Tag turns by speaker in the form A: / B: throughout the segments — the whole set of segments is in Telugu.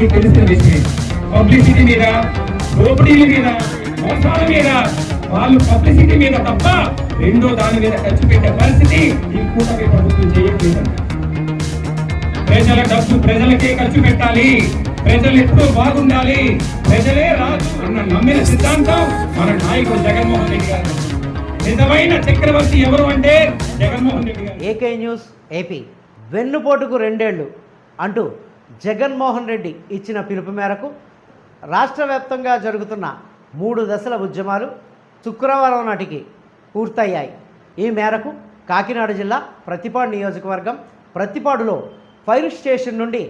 A: అందరికీ తెలిసిన విషయం. పబ్లిసిటీ మీద, దోపిడీల మీద, మోసాల మీద, వాళ్ళు పబ్లిసిటీ మీద తప్ప రెండో దాని మీద ఖర్చు పెట్టే పరిస్థితి ఈ కూటమి ప్రభుత్వం చేయట్లేదంట. ప్రజల డబ్బు ప్రజలకే ఖర్చు పెట్టాలి, ప్రజలు ఎప్పుడూ బాగుండాలి, ప్రజలే రాజు అన్న నమ్మిన సిద్ధాంతం మన నాయకుడు జగన్మోహన్ రెడ్డి గారు. నిజమైన చక్రవర్తి ఎవరు అంటే జగన్మోహన్ రెడ్డి గారు.
B: AK news AP. వెన్నుపోటుకు 2 ఏళ్లు అంటూ జగన్మోహన్ రెడ్డి ఇచ్చిన పిలుపు మేరకు రాష్ట్ర వ్యాప్తంగా జరుగుతున్న 3 దశల ఉద్యమాలు శుక్రవారం నాటికి పూర్తయ్యాయి. ఈ మేరకు కాకినాడ జిల్లా ప్రతిపాడు నియోజకవర్గం ప్రతిపాడులో ఫైర్ స్టేషన్ నుండి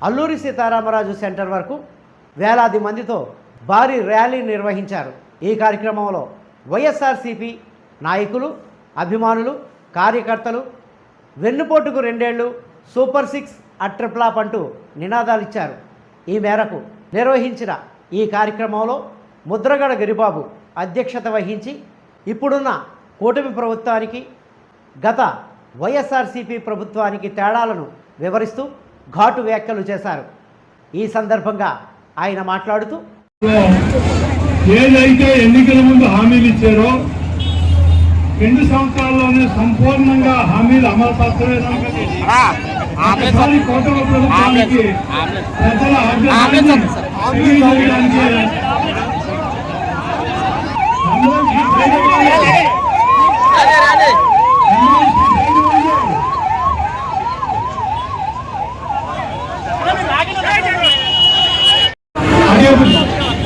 B: అల్లూరి సీతారామరాజు సెంటర్ వరకు వేలాది మందితో భారీ ర్యాలీ నిర్వహించారు. ఈ కార్యక్రమంలో వైఎస్ఆర్సీపీ నాయకులు, అభిమానులు, కార్యకర్తలు వెన్నుపోటుకు 2 ఏళ్లు, సూపర్ 6 అట్రిప్లాప్ అంటూ నినాదాలు ఇచ్చారు. ఈ మేరకు నిర్వహించిన ఈ కార్యక్రమంలో ముద్రగడ గిరిబాబు అధ్యక్షత వహించి ఇప్పుడున్న కూటమి ప్రభుత్వానికి గత వైఎస్ఆర్సీపీ ప్రభుత్వానికి తేడాలను వివరిస్తూ ఘాటు వ్యాఖ్యలు చేశారు. ఈ సందర్భంగా ఆయన మాట్లాడుతూ,
C: ఏదైతే ఎన్నికల ముందు హామీలు ఇచ్చారో 2 సంవత్సరాల్లోనే సంపూర్ణంగా హామీలు అమలు పరచలేదని కూటమి ప్రభుత్వానికి ప్రజల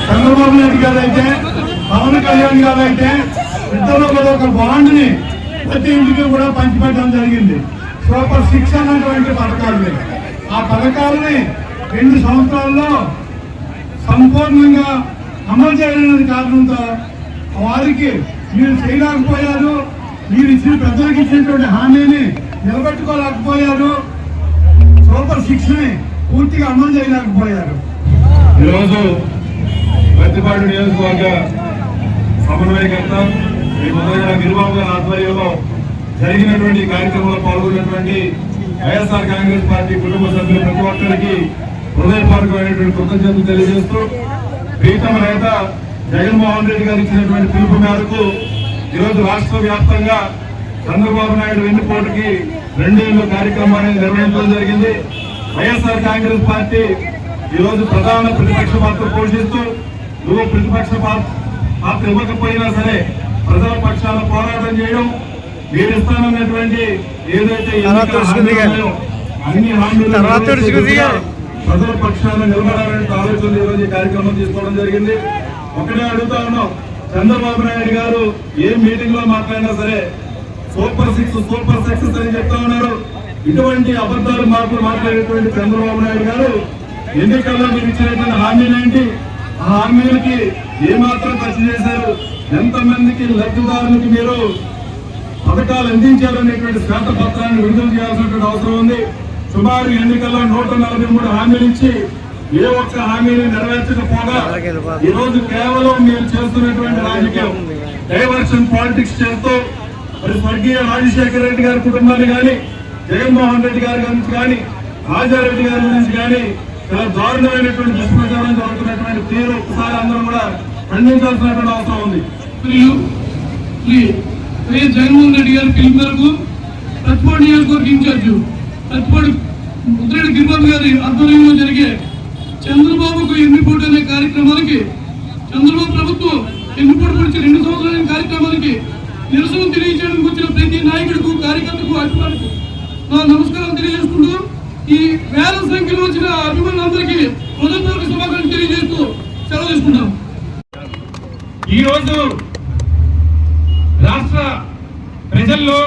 C: చంద్రబాబు నాయుడు గారు అయితే, పవన్ కళ్యాణ్ గారు అయితే ఇద్దరు కూడా ఒక బాండ్ని ప్రతి ఇంటికి కూడా పంచిపెట్టడం జరిగింది. సూపర్ 6 అన్నటువంటి పథకాలు మీద ఆ పథకాలని 2 సంవత్సరాల్లో సంపూర్ణంగా అమలు చేయలేని కారణంతో వారికి మీరు చేయలేకపోయారు, మీరు ఇచ్చిన ప్రజలకు ఇచ్చినటువంటి హామీని నిలబెట్టుకోలేకపోయారు, సూపర్ 6ని పూర్తిగా అమలు చేయలేకపోయారు. ఈరోజు ప్రతిపాడు నియోజకవర్గ సమన్వయకర్త శ్రీ ముద్రగడ గిరిబాబు గారి ఆధ్వర్యంలో జరిగినటువంటి కార్యక్రమంలో పాల్గొన్నటువంటి వైఎస్ఆర్ కాంగ్రెస్ పార్టీ కుటుంబ సభ్యులు ప్రతి ఒక్కరికి హృదయపూర్వకమైనటువంటి కృతజ్ఞతలు తెలియజేస్తూ, ప్రీతమ నేత జగన్మోహన్ రెడ్డి గారు ఇచ్చినటువంటి పిలుపు మేరకు ఈరోజు రాష్ట్ర వ్యాప్తంగా చంద్రబాబు నాయుడు వెన్నుపోటుకి 2 ఏళ్ల కార్యక్రమాన్ని నిర్వహించడం జరిగింది. వైఎస్ఆర్ కాంగ్రెస్ పార్టీ ఈరోజు ప్రధాన ప్రతిపక్ష పాత్ర పోషిస్తూ, నువ్వు ప్రతిపక్ష పాత్ర ఇవ్వకపోయినా సరే ప్రజల పక్షాన పోరాటం చేయడం, మీరు ఇస్తానన్నటువంటి ఏదైతే అన్ని హామీలు ప్రజల పక్షాన నిలబడాలనే ఆలోచన ఈరోజు ఈ కార్యక్రమం తీసుకోవడం జరిగింది. ఒకటే అడుగుతా ఉన్నాం, చంద్రబాబు నాయుడు గారు ఏ మీటింగ్ లో మాట్లాడినా సరే సూపర్ 6 అని చెప్తా ఉన్నారు. ఇటువంటి అబద్ధాలు మార్పులు మాట్లాడేటువంటి చంద్రబాబు నాయుడు గారు ఎన్నికల్లో మీరు ఇచ్చినటువంటి హామీలేంటి, ఆ హామీలకి ఏమాత్రం ఖర్చు చేశారు, ఎంతమందికి లబ్ధిదారులకి మీరు పథకాలు అందించారనేటువంటి శ్వేతపత్రాన్ని విడుదల చేయాల్సినటువంటి అవసరం ఉంది. సుమారు ఎన్నికల్లో 143 హామీలు ఇచ్చి ఏ ఒక్క హామీని నెరవేర్చకపోగా ఈరోజు కేవలం మీరు చేస్తున్నటువంటి రాజకీయం డైవర్షన్ పాలిటిక్స్ చేస్తూ మరి స్వర్గీయ రాజశేఖర రెడ్డి గారి కుటుంబాన్ని కానీ, జగన్మోహన్ రెడ్డి గారి గురించి కానీ, రాజారెడ్డి గారి గురించి కానీ చాలా దారుణమైనటువంటి దుష్ప్రచారం జరుగుతున్నటువంటి తీరు ఒకసారి అందరం కూడా ఖండించాల్సినటువంటి అవసరం ఉంది.
D: జగన్మోహన్ రెడ్డి గారి పిలుపు మేరకు ప్రతిపాడు నియోజకవర్గ ఇన్ఛార్జ్ ప్రతిపాడు ముద్రగడ గిరిబాబు గారి ఆధ్వర్యంలో జరిగే చంద్రబాబుకు ఎన్నిపోటు అనే కార్యక్రమానికి, చంద్రబాబు ప్రభుత్వం ఎన్నిపోటు గురించి 2 సంవత్సరాల కార్యక్రమానికి నిరసన తెలియజేయడానికి వచ్చిన ప్రతి నాయకుడికి, కార్యకర్తకు, అభిమానులకు నా నమస్కారం తెలియజేసుకుంటూ, ఈ వేల సంఖ్యలో వచ్చిన అభిమానులందరికీ హృదయపూర్వక శుభాకాంక్షలు తెలియజేస్తూ సెలవు తీసుకుంటాం.
A: ఈరోజు రాష్ట్ర ప్రజల్లో,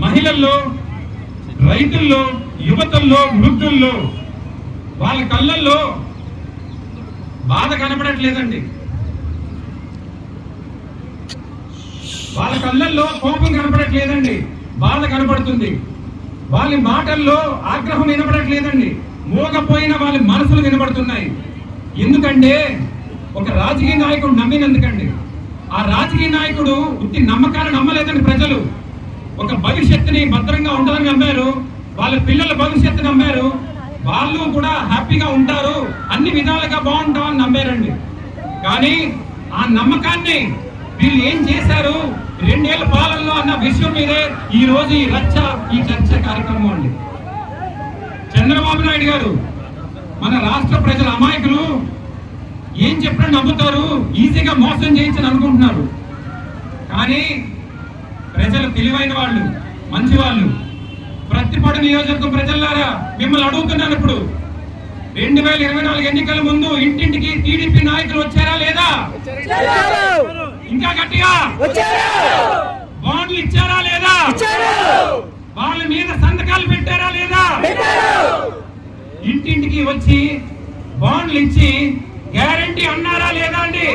A: మహిళల్లో, రైతుల్లో, యువతల్లో, వృద్ధుల్లో వాళ్ళ కళ్ళల్లో బాధ కనపడట్లేదండి. వాళ్ళ కళ్ళల్లో కోపం కనపడట్లేదండి, బాధ కనపడుతుంది. వాళ్ళ మాటల్లో ఆగ్రహం వినపడట్లేదండి, మోగపోయిన వాళ్ళ మనసులు వినపడుతున్నాయి. ఎందుకంటే ఒక రాజకీయ నాయకుడు నమ్మినందుకండి. ఆ రాజకీయ నాయకుడు ఉత్తి నమ్మకాన్ని నమ్మలేదండి. ప్రజలు ఒక భవిష్యత్తుని భద్రంగా ఉండాలని నమ్మారు, వాళ్ళ పిల్లల భవిష్యత్తు నమ్మారు, వాళ్ళు కూడా హ్యాపీగా ఉంటారు, అన్ని విధాలుగా బాగుంటామని నమ్మారండి. కానీ ఆ నమ్మకాన్ని వీళ్ళు ఏం చేశారు 2 ఏళ్ల పాలనలో అన్న విషయం మీదే ఈ రోజు ఈ చర్చ కార్యక్రమం అండి. చంద్రబాబు నాయుడు గారు మన రాష్ట్ర ప్రజల అమాయకులు ఏం చెప్పినా నమ్ముతారు, ఈజీగా మోసం చేయించని అనుకుంటున్నారు. కానీ ప్రజలు తెలివైన వాళ్ళు, మంచి వాళ్ళు. ప్రతిపాడు నియోజకవర్గం ప్రజలారా మిమ్మల్ని అడుగుతున్నాను, ఇప్పుడు 2024 ఎన్నికల ముందు ఇంటింటికి టీడీపీ నాయకులు వచ్చారా లేదా? ఇంకా గట్టిగా బాండ్లు ఇచ్చారా లేదా? వాళ్ళ మీద సంతకాలు పెట్టారా లేదా? ఇంటింటికి వచ్చి బాండ్లు ఇచ్చి గ్యారంటీ అన్నారా లేదా అండి?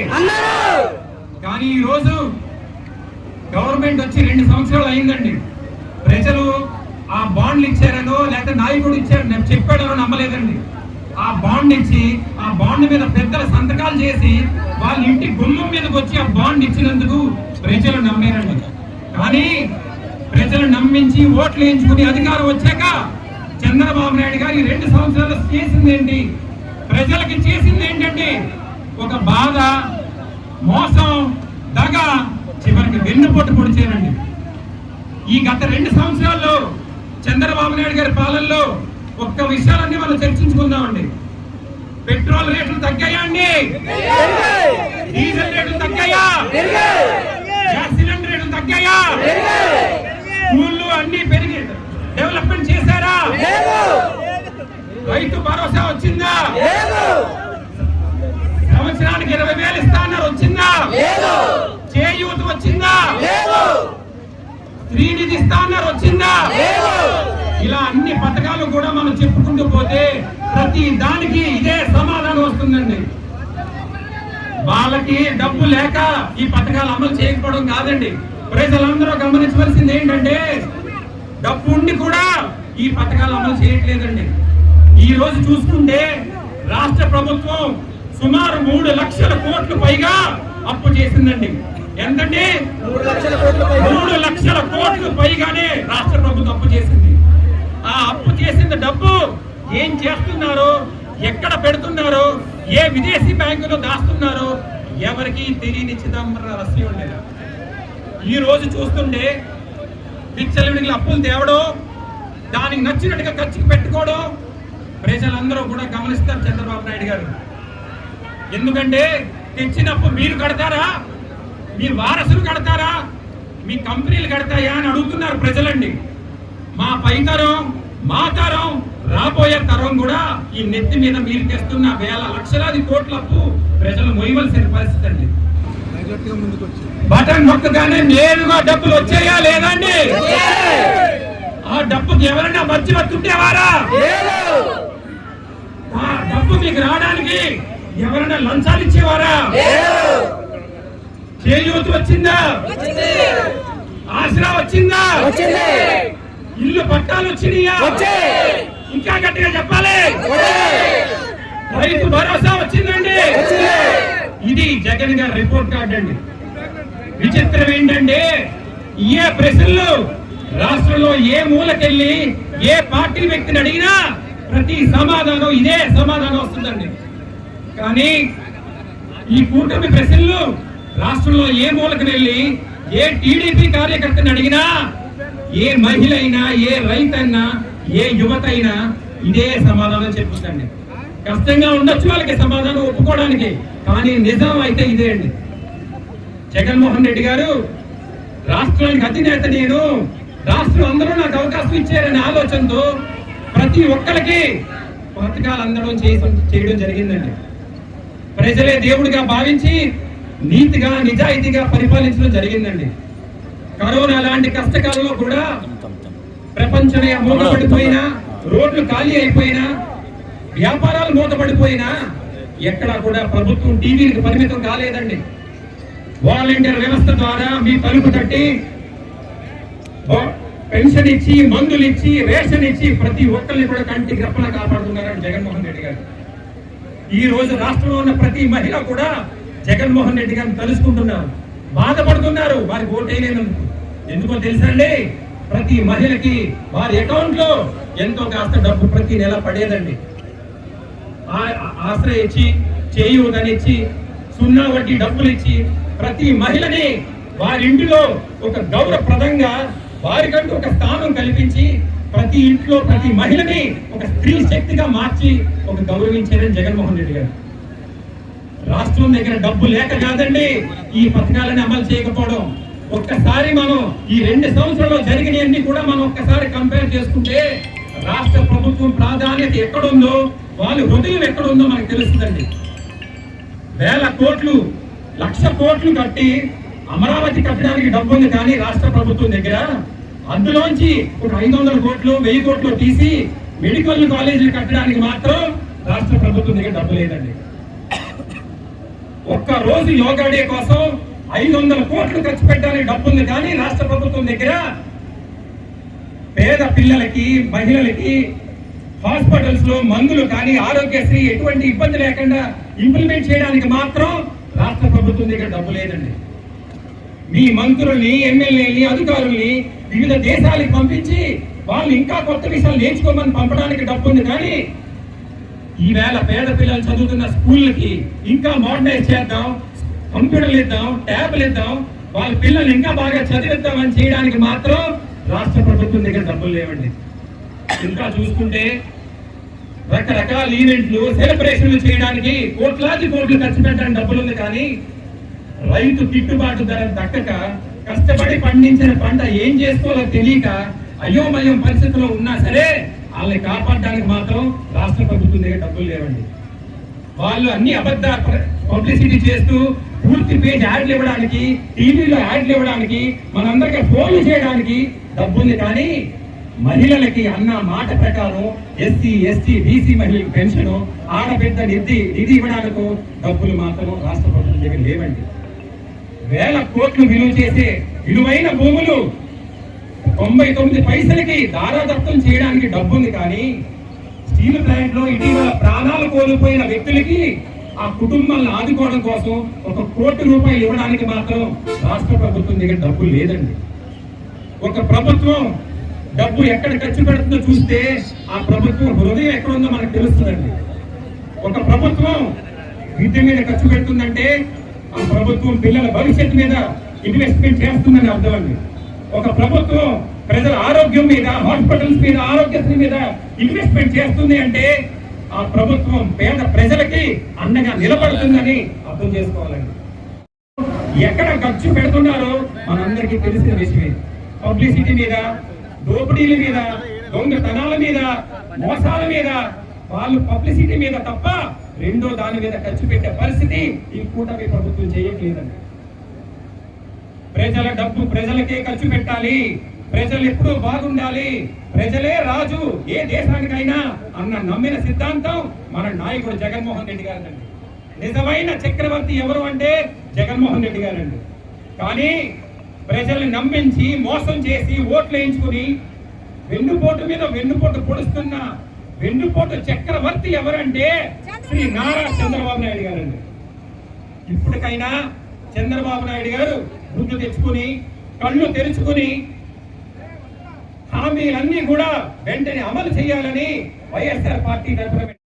A: కానీ ఈ రోజు గవర్నమెంట్ వచ్చి 2 సంవత్సరాలు అయిందండి. ప్రజలు ఆ బాండ్లు ఇచ్చారనో లేకపోతే నాయకుడు ఇచ్చారు చెప్పాడనో నమ్మలేదండి. ఆ బాండ్ ఇచ్చి ఆ బాండ్ మీద పెద్దల సంతకాలు చేసి వాళ్ళ ఇంటి గుమ్మం మీదకి వచ్చి ఆ బాండ్ ఇచ్చినందుకు ప్రజలు నమ్మారండి. కానీ ప్రజలు నమ్మించి ఓట్లు వేయించుకుని అధికారం వచ్చాక చంద్రబాబు నాయుడు గారు 2 సంవత్సరాలు చేసింది ఏంటి? ప్రజలకి చేసింది ఏంటంటే ఒక బాధ, మోసం, దగ, చివరికి వెన్నుపోటు పొడిచేనండి. ఈ గత 2 సంవత్సరాల్లో చంద్రబాబు నాయుడు గారి పాలనలో ఒక్క విషయాలన్నీ మనం చర్చించుకుందామండి. పెట్రోల్ రేట్లు తగ్గాయా అండి? డీజిల్ రేట్లు తగ్గాయా? గ్యాస్ సిలిండర్ రేట్లు తగ్గాయా? స్కూళ్ళు అన్ని పెరిగి డెవలప్మెంట్ చేశారా? రైతు భరోసా వచ్చిందా? సంవత్సరానికి 20,000 ఇస్తాన్నారు, వచ్చిందా? చేయూత వచ్చిందా? శ్రీనిధి ఇస్తాన్నారు, వచ్చిందా? ఇలా అన్ని పథకాలు కూడా మనం చెప్పుకుంటూ పోతే ప్రతి దానికి ఇదే సమాధానం వస్తుందండి. వాళ్ళకి డబ్బు లేక ఈ పథకాలు అమలు చేయకపోవడం కాదండి. ప్రజలందరూ గమనించవలసింది ఏంటంటే డబ్బు ఉండి కూడా ఈ పథకాలు అమలు చేయట్లేదండి. ఈ రోజు చూసుకుంటే రాష్ట్ర ప్రభుత్వం సుమారు 3 లక్షల కోట్లు పైగా అప్పు చేసిందండి. ఎంతండి? 3 లక్షల కోట్లు పైగానే రాష్ట్ర ప్రభుత్వం అప్పు చేసింది. ఆ అప్పు చేసిన డబ్బు ఏం చేస్తున్నారో, ఎక్కడ పెడుతున్నారో, ఏ విదేశీ బ్యాంకులో దాస్తున్నారో ఎవరికి తెలియని చిదంబర రహస్యం ఉండేది. ఈ రోజు చూస్తుంటే విచ్చలవిడిగా అప్పులు తేవడం, దానికి నచ్చినట్టుగా ఖర్చుకు పెట్టుకోవడం ప్రజలందరూ కూడా గమనిస్తారు చంద్రబాబు నాయుడు గారు. ఎందుకంటే తెచ్చినప్పుడు మీరు కడతారా, మీ వారసులు కడతారా, మీ కంపెనీలు కడతాయా అని అడుగుతున్నారు ప్రజలండి. మా పైతరం, మా తరం, రాబోయే తరం కూడా ఈ నెత్తి మీద మీరు తెస్తున్న వేల లక్షలాది కోట్ల అప్పు ప్రజలు మొయ్యవలసిన పరిస్థితి అండి. బటన్ నొక్కగానే నేరుగా డబ్బులు వచ్చాయా లేదండి? ఆ డబ్బుకి ఎవరైనా మధ్యవర్తుంటేవారా? ఆ డబ్బు మీకు రావడానికి ఎవరైనా లంచాలు ఇచ్చేవారా? చేయూత వచ్చిందా? ఆసరా వచ్చిందా? ఇల్లు పట్టాలు వచ్చినాయా? ఇంకా గట్టిగా చెప్పాలి. రైతు భరోసా వచ్చిందండి. ఇది జగన్ గారి రిపోర్ట్ కార్డు అండి. విచిత్రం ఏంటంటే ఏ ప్రశ్నలు రాష్ట్రంలో ఏ మూలకెళ్ళి ఏ పార్టీ వ్యక్తిని అడిగినా ప్రతి సమాధానం ఇదే సమాధానం వస్తుందండి. కానీ ఈ కూటమి ప్రశ్నలు రాష్ట్రంలో ఏ మూలకు వెళ్ళి ఏ టీడీపీ కార్యకర్తని అడిగినా, ఏ మహిళ అయినా, ఏ రైతైనా, ఏ యువత అయినా ఇదే సమాధానం చెప్తుందండి. కష్టంగా ఉండొచ్చు వాళ్ళకి సమాధానం ఒప్పుకోవడానికి, కానీ నిజం అయితే ఇదే అండి. జగన్మోహన్ రెడ్డి గారు రాష్ట్రానికి అధినేత, నేను రాష్ట్రం అందరూ నాకు అవకాశం ఇచ్చారనే ఆలోచనతో ప్రతి ఒక్కరికి పథకాలు అందడం చేయడం జరిగిందండి. ప్రజలే దేవుడిగా భావించి నీతిగా నిజాయితీగా పరిపాలించడం జరిగిందండి. కరోనా లాంటి కష్టకాలంలో కూడా ప్రపంచమే మూతపడిపోయినా, రోడ్లు ఖాళీ అయిపోయినా, వ్యాపారాలు మూతపడిపోయినా ఎక్కడా కూడా ప్రభుత్వం టీవీలకు పరిమితం కాలేదండి. వాలంటీర్ వ్యవస్థ ద్వారా మీ తలుపు తట్టి పెన్షన్ ఇచ్చి, మందులు ఇచ్చి, రేషన్ ఇచ్చి ప్రతి ఒక్కరిని కూడా కంటి గ్రప్పలా కాపాడుతున్నారని జగన్మోహన్ రెడ్డి గారు. ఈ రోజు రాష్ట్రంలో ఉన్న ప్రతి మహిళ కూడా జగన్మోహన్ రెడ్డి గారిని తలుసుకుంటున్నారు, బాధపడుతున్నారు వారికి ఓటేయలేనందుకు. ఎందుకో తెలుసండి, ప్రతి మహిళకి వారి అకౌంట్ లో ఎంతో కాస్త డబ్బు ప్రతి నెల పడేదండి. ఆశ్రయ ఇచ్చి, చేయూతనిచ్చి, సున్నా వడ్డీ డబ్బులు ఇచ్చి ప్రతి మహిళని వారి ఇంటిలో ఒక గౌరవప్రదంగా వారికంటూ ఒక స్థానం కల్పించి ప్రతి ఇంట్లో ప్రతి మహిళని ఒక స్త్రీ శక్తిగా మార్చి ఒక గౌరవించారని జగన్మోహన్ రెడ్డి గారు. రాష్ట్రం దగ్గర డబ్బు లేక కాదండి ఈ పథకాలను అమలు చేయకపోవడం. ఒక్కసారి మనం ఈ 2 సంవత్సరాల్లో జరిగినవన్నీ కూడా మనం ఒక్కసారి కంపేర్ చేసుకుంటే రాష్ట్ర ప్రభుత్వం ప్రాధాన్యత ఎక్కడుందో, వాళ్ళ హృదయం ఎక్కడుందో మనకు తెలుస్తుందండి. 1000 కోట్లు 1,00,000 కోట్లు కట్టి అమరావతి కట్టడానికి డబ్బు ఉంది కానీ రాష్ట్ర ప్రభుత్వం దగ్గర అందులోంచి ఒక 500 కోట్లు 1000 కోట్లు తీసి మెడికల్ కాలేజీలు కట్టడానికి మాత్రం రాష్ట్ర ప్రభుత్వం దగ్గర డబ్బు లేదండి. ఒక్క రోజు యోగా డే కోసం 500 కోట్లు ఖర్చు పెట్టడానికి డబ్బు ఉంది కానీ రాష్ట్ర ప్రభుత్వం దగ్గర పేద పిల్లలకి, మహిళలకి హాస్పిటల్స్ లో మందులు కానీ ఆరోగ్యశ్రీ ఎటువంటి ఇబ్బంది లేకుండా ఇంప్లిమెంట్ చేయడానికి మాత్రం రాష్ట్ర ప్రభుత్వం దగ్గర డబ్బు లేదండి. మీ మంత్రుల్ని, ఎమ్మెల్యేని, అధికారుల్ని వివిధ దేశాలకు పంపించి వాళ్ళు ఇంకా కొత్త విషయాలు నేర్చుకోమని పంపడానికి డబ్బు ఉంది కానీ ఈవేళ పేద పిల్లలు చదువుతున్న స్కూళ్ళకి ఇంకా మోడర్నైజ్ చేద్దాం, కంప్యూటర్లు ఇద్దాం, ట్యాబ్లు ఇద్దాం, వాళ్ళ పిల్లలు ఇంకా బాగా చదివిద్దామని చేయడానికి మాత్రం రాష్ట్ర ప్రభుత్వం దగ్గర డబ్బులు లేవండి. ఇంకా చూసుకుంటే రకరకాల ఈవెంట్లు, సెలబ్రేషన్లు చేయడానికి కోట్లాది కోట్లు ఖర్చు పెట్టడానికి డబ్బులు ఉంది కానీ రైతు గిట్టుబాటు ధర దక్కక కష్టపడి పండించిన పంట ఏం చేసుకోవాలో తెలియక అయోమయం పరిస్థితిలో ఉన్నా సరే వాళ్ళని కాపాడడానికి మాత్రం రాష్ట్ర ప్రభుత్వం దగ్గర డబ్బులు లేవండి. వాళ్ళు అన్ని అబద్ధ పబ్లిసిటీ చేస్తూ పూర్తి పేజ్ యాడ్లు ఇవ్వడానికి, టీవీలో యాడ్లు ఇవ్వడానికి, మనందరికీ ఫోన్లు చేయడానికి డబ్బు ఉంది కానీ మహిళలకి అన్న మాట ప్రకారం ఎస్సీ, ఎస్టీ, బీసీ మహిళలకు పెన్షన్, ఆడబిడ్డ నిధి ఇవ్వడానికి డబ్బులు మాత్రం రాష్ట్ర ప్రభుత్వం దగ్గర లేవండి. 1000 కోట్లు విలువ చేసే విలువైన భూములు 99 పైసలకి దారాదత్తం చేయడానికి డబ్బు ఉంది కానీ స్టీల్ ప్లాంట్ లో ఇటీవల ప్రాణాలు కోల్పోయిన వ్యక్తులకి ఆ కుటుంబాలను ఆదుకోవడం కోసం 1 కోటి రూపాయలు ఇవ్వడానికి మాత్రం రాష్ట్ర ప్రభుత్వం దగ్గర డబ్బు లేదండి. ఒక ప్రభుత్వం డబ్బు ఎక్కడ ఖర్చు పెడుతుందో చూస్తే ఆ ప్రభుత్వం హృదయం ఎక్కడుందో మనకు తెలుస్తుందండి. ఒక ప్రభుత్వం విద్య మీద ఖర్చు పెడుతుందంటే ఆ ప్రభుత్వం పిల్లల భవిష్యత్తు మీద ఇన్వెస్ట్మెంట్ చేస్తుందని అర్థం అండి. ఒక ప్రభుత్వం ప్రజల ఆరోగ్యం మీద, హాస్పిటల్స్ మీద, ఆరోగ్యశ్రీ మీద ఇన్వెస్ట్మెంట్ చేస్తుంది అంటే ఆ ప్రభుత్వం పేద ప్రజలకి అండగా నిలబడుతుందని అర్థం చేసుకోవాలండి. ఎక్కడ ఖర్చు పెడుతున్నారో మనందరికీ తెలిసిన విషయమే. పబ్లిసిటీ మీద, దోపిడీల మీద, దొంగతనాల మీద, మోసాల మీద, వాళ్ళు పబ్లిసిటీ మీద తప్ప రెండో దాని మీద ఖర్చు పెట్టే పరిస్థితి ఈ కూటమి ప్రభుత్వం చేయట్లేదండి. ప్రజల డబ్బు ప్రజలకే ఖర్చు పెట్టాలి, ప్రజలు ఎప్పుడూ బాగుండాలి, ప్రజలే రాజు ఏ దేశానికైనా అన్న నమ్మిన సిద్ధాంతం మన నాయకుడు జగన్మోహన్ రెడ్డి గారండి. నిజమైన చక్రవర్తి ఎవరు అంటే జగన్మోహన్ రెడ్డి గారండి. కానీ ప్రజల్ని నమ్మించి మోసం చేసి ఓట్లు వేయించుకుని వెన్నుపోటు మీద వెన్నుపోటు పొడుస్తున్న వెన్నుపోటు చక్రవర్తి ఎవరంటే శ్రీ నారా చంద్రబాబు నాయుడు గారండి. ఇప్పటికైనా చంద్రబాబు నాయుడు గారు గుర్తు తెచ్చుకుని కళ్ళు తెరుచుకుని హామీలన్నీ కూడా వెంటనే అమలు చేయాలని వైఎస్ఆర్ పార్టీ తరఫున